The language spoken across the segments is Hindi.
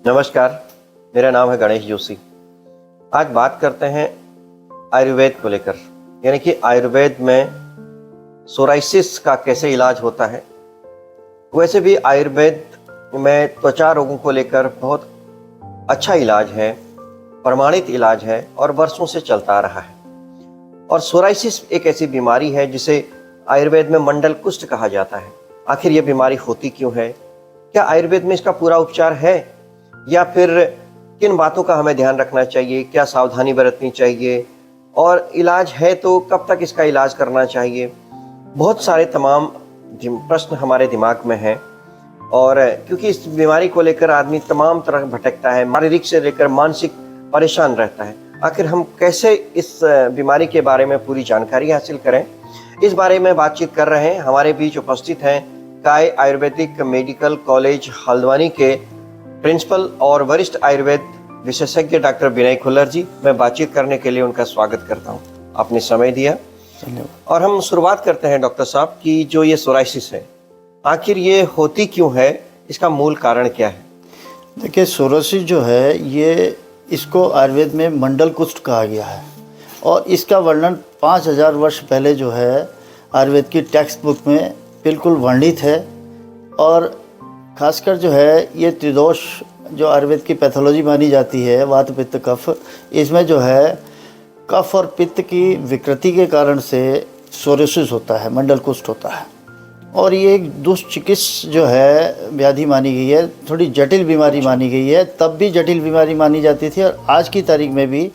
नमस्कार, मेरा नाम है गणेश जोशी। आज बात करते हैं आयुर्वेद को लेकर, यानी कि आयुर्वेद में सोराइसिस का कैसे इलाज होता है। वैसे भी आयुर्वेद में त्वचा रोगों को लेकर बहुत अच्छा इलाज है, प्रमाणित इलाज है और वर्षों से चलता आ रहा है। और सोराइसिस एक ऐसी बीमारी है जिसे आयुर्वेद में मंडल कुष्ठ कहा जाता है। आखिर ये बीमारी होती क्यों है? क्या आयुर्वेद में इसका पूरा उपचार है, या फिर किन बातों का हमें ध्यान रखना चाहिए, क्या सावधानी बरतनी चाहिए, और इलाज है तो कब तक इसका इलाज करना चाहिए? बहुत सारे तमाम प्रश्न हमारे दिमाग में हैं। और क्योंकि इस बीमारी को लेकर आदमी तमाम तरह भटकता है, शारीरिक से लेकर मानसिक परेशान रहता है। आखिर हम कैसे इस बीमारी के बारे में पूरी जानकारी हासिल करें, इस बारे में बातचीत कर रहे हैं। हमारे बीच उपस्थित हैं काय आयुर्वेदिक मेडिकल कॉलेज हल्द्वानी के प्रिंसिपल और वरिष्ठ आयुर्वेद विशेषज्ञ डॉक्टर विनय खुल्लर जी। मैं बातचीत करने के लिए उनका स्वागत करता हूं, आपने समय दिया। और हम शुरुआत करते हैं डॉक्टर साहब कि जो ये सोराइसिस है, आखिर ये होती क्यों है, इसका मूल कारण क्या है? देखिए, सोराइसिस जो है ये इसको आयुर्वेद में मंडल कुष्ठ कहा गया है और इसका वर्णन 5000 वर्ष पहले जो है आयुर्वेद की टेक्स्ट बुक में बिल्कुल वर्णित है। और खासकर जो है ये त्रिदोष जो आयुर्वेद की पैथोलॉजी मानी जाती है, वात पित्त कफ, इसमें जो है कफ और पित्त की विकृति के कारण से सोराइसिस होता है, मंडल कुष्ठ होता है। और ये एक दुष्चिकित्स जो है व्याधि मानी गई है, थोड़ी जटिल बीमारी मानी गई है। तब भी जटिल बीमारी मानी जाती थी और आज की तारीख में भी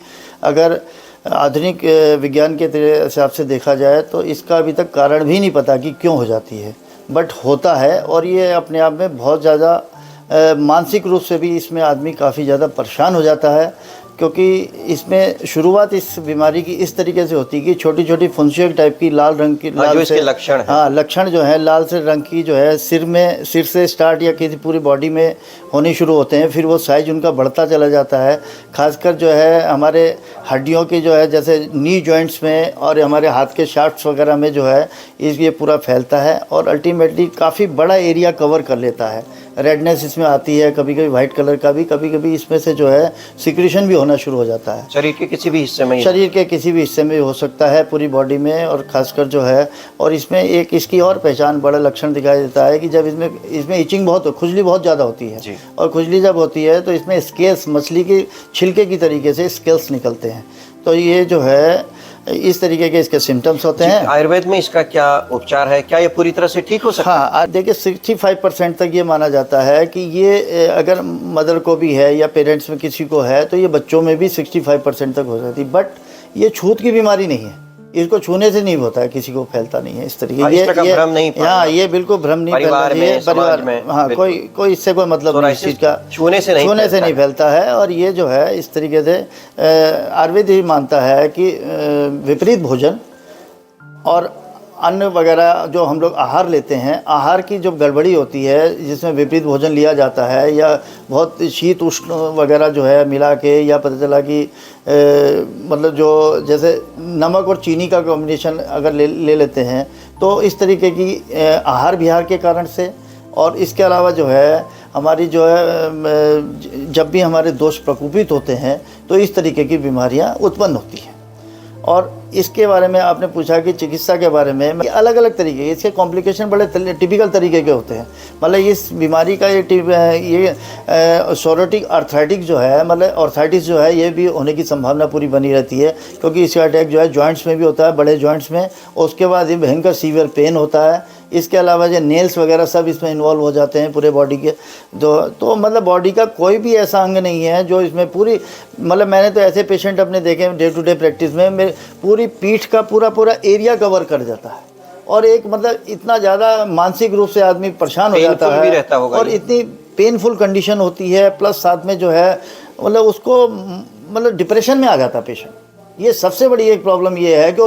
अगर आधुनिक विज्ञान के हिसाब से देखा जाए तो इसका अभी तक कारण भी नहीं पता कि क्यों हो जाती है, बट होता है। और ये अपने आप में बहुत ज़्यादा मानसिक रूप से भी इसमें आदमी काफ़ी ज़्यादा परेशान हो जाता है, क्योंकि इसमें शुरुआत इस बीमारी की इस तरीके से होती है कि छोटी छोटी फुंसिया टाइप की लाल रंग की लाल से लक्षण है। हाँ, लक्षण जो है लाल से रंग की जो है सिर से स्टार्ट या किसी पूरी बॉडी में होने शुरू होते हैं। फिर वो साइज उनका बढ़ता चला जाता है। खासकर जो है हमारे हड्डियों की जो है जैसे नी जॉइंट्स में और हमारे हाथ के शाफ्ट्स वगैरह में जो है ये पूरा फैलता है और अल्टीमेटली काफ़ी बड़ा एरिया कवर कर लेता है। रेडनेस इसमें आती है, कभी कभी वाइट कलर का भी, कभी कभी इसमें से जो है सिक्रीशन भी होना शुरू हो जाता है। शरीर के किसी भी हिस्से में? शरीर के किसी भी हिस्से में हो सकता है, पूरी बॉडी में। और खासकर जो है, और इसमें एक इसकी और पहचान, बड़ा लक्षण दिखाई देता है कि जब इसमें इचिंग बहुत, खुजली बहुत ज़्यादा होती है। और खुजली जब होती है तो इसमें स्केल्स, मछली के छिलके की तरीके से स्केल्स निकलते हैं। तो ये जो है इस तरीके के इसके सिम्टम्स होते हैं। आयुर्वेद में इसका क्या उपचार है? क्या ये पूरी तरह से ठीक हो सकता है? हाँ, देखिए 65% तक ये माना जाता है कि ये अगर मदर को भी है या पेरेंट्स में किसी को है तो ये बच्चों में भी 65% तक हो जाती है। बट ये छूत की बीमारी नहीं है, इसको छूने से नहीं होता है, किसी को फैलता नहीं है इस तरीके। ये बिल्कुल भ्रम नहीं फैलना चाहिए परिवार में। हाँ, कोई इससे कोई मतलब नहीं, इस चीज़ का छूने से नहीं फैलता है। और ये जो है इस तरीके से आयुर्वेद ही मानता है कि विपरीत भोजन और अन्न वगैरह जो हम लोग आहार लेते हैं, आहार की जो गड़बड़ी होती है जिसमें विपरीत भोजन लिया जाता है या बहुत शीत उष्ण वगैरह जो है मिला के, या पता चला कि मतलब जो जैसे नमक और चीनी का कॉम्बिनेशन अगर ले लेते हैं तो इस तरीके की आहार विहार के कारण से। और इसके अलावा जो है हमारी जो है जब भी हमारे दोष प्रकोपित होते हैं तो इस तरीके की बीमारियां उत्पन्न होती हैं। और इसके बारे में आपने पूछा कि चिकित्सा के बारे में, अलग अलग तरीके के इसके कॉम्प्लिकेशन बड़े टिपिकल तरीके के होते हैं। मतलब इस बीमारी का ये सोरोटिक आर्थराइटिस जो है, मतलब आर्थराइटिस जो है, ये भी होने की संभावना पूरी बनी रहती है, क्योंकि इसका अटैक जो है जॉइंट्स में भी होता है, बड़े जॉइंट्स में। उसके बाद ये भयंकर सीवियर पेन होता है। इसके अलावा जो नेल्स वगैरह सब इसमें इन्वॉल्व हो जाते हैं पूरे बॉडी के। तो मतलब बॉडी का कोई भी ऐसा अंग नहीं है जो इसमें पूरी, मतलब मैंने तो ऐसे पेशेंट अपने देखे डे टू डे प्रैक्टिस में, मेरे पूरी पीठ का पूरा एरिया कवर कर जाता है। और एक मतलब इतना ज़्यादा मानसिक रूप से आदमी परेशान हो जाता है और इतनी पेनफुल कंडीशन होती है, प्लस साथ में जो है मतलब उसको मतलब डिप्रेशन में आ जाता है पेशेंट। ये सबसे बड़ी एक प्रॉब्लम ये है कि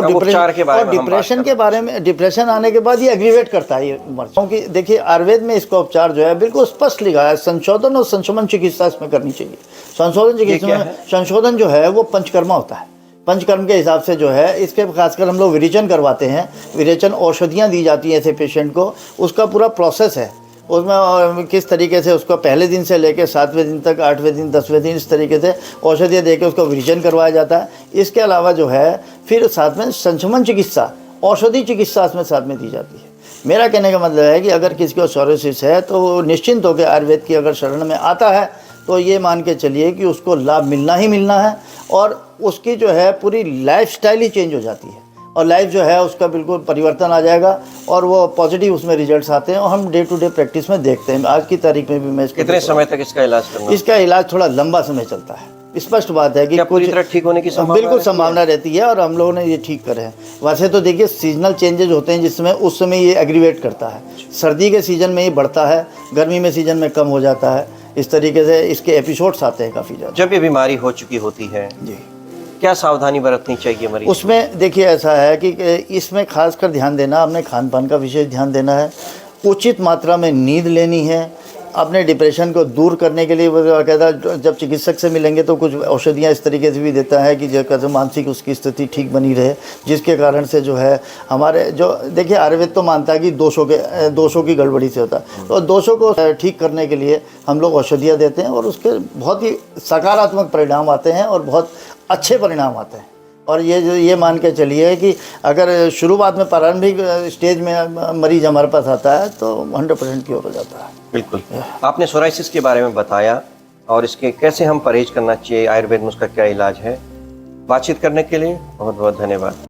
डिप्रेशन आने के बाद ये एग्रीवेट करता है ये मर्ज। क्योंकि देखिए आयुर्वेद में इसका उपचार जो है बिल्कुल स्पष्ट लिखा है, संशोधन और संशमन चिकित्सा इसमें करनी चाहिए। संशोधन चिकित्सा में संशोधन जो है वो पंचकर्मा होता है। पंचकर्म के हिसाब से जो है इसके खासकर हम लोग विरेचन करवाते हैं। विरेचन औषधियाँ दी जाती हैं ऐसे पेशेंट को, उसका पूरा प्रोसेस है। उसमें किस तरीके से उसको पहले दिन से लेकर 7वें दिन तक, 8वें दिन, 10वें दिन, इस तरीके से औषधियाँ दे के उसको विरेचन करवाया जाता है। इसके अलावा जो है फिर साथ में संशमन चिकित्सा, औषधि चिकित्सा इसमें साथ में दी जाती है। मेरा कहने का मतलब है कि अगर किसी को सोराइसिस है तो वो निश्चिंत होकर आयुर्वेद की अगर शरण में आता है तो ये मान के चलिए कि उसको लाभ मिलना ही मिलना है, और उसकी जो है पूरी लाइफस्टाइल ही चेंज हो जाती है, और लाइफ जो है उसका बिल्कुल परिवर्तन आ जाएगा, और वो पॉजिटिव उसमें रिजल्ट्स आते हैं, और हम डे टू डे प्रैक्टिस में देखते हैं। आज की तारीख में भी मैं कितने समय तक इसका इलाज करना? इसका इलाज थोड़ा लंबा समय चलता है। स्पष्ट बात है कि क्या पूरी तरह ठीक होने की संभावना? बिल्कुल संभावना रहती है, और हम लोगों ने ये ठीक करे हैं। वैसे तो देखिए सीजनल चेंजेज होते हैं जिसमें उस समय ये एग्रीवेट करता है, सर्दी के सीजन में ये बढ़ता है, गर्मी में सीजन में कम हो जाता है। इस तरीके से इसके एपिसोड्स आते हैं काफ़ी ज़्यादा। जब ये बीमारी हो चुकी होती है जी, क्या सावधानी बरतनी चाहिए मरीज? उसमें देखिए ऐसा है कि इसमें खासकर ध्यान देना, अपने खान पान का विशेष ध्यान देना है, उचित मात्रा में नींद लेनी है, अपने डिप्रेशन को दूर करने के लिए वो कहता है जब चिकित्सक से मिलेंगे तो कुछ औषधियाँ इस तरीके से भी देता है कि जो कहते मानसिक उसकी स्थिति ठीक बनी रहे, जिसके कारण से जो है हमारे जो देखिए आयुर्वेद तो मानता है कि दोषों की गड़बड़ी से होता है, तो दोषों को ठीक करने के लिए हम लोग औषधियाँ देते हैं, और उसके बहुत ही सकारात्मक परिणाम आते हैं और बहुत अच्छे परिणाम आते हैं। और ये मान के चलिए कि अगर शुरुआत में प्रारंभिक स्टेज में मरीज हमारे पास आता है तो 100% क्योर हो जाता है। बिल्कुल। आपने सोराइसिस के बारे में बताया और इसके कैसे हम परहेज करना चाहिए, आयुर्वेद में उसका क्या इलाज है। बातचीत करने के लिए बहुत बहुत धन्यवाद।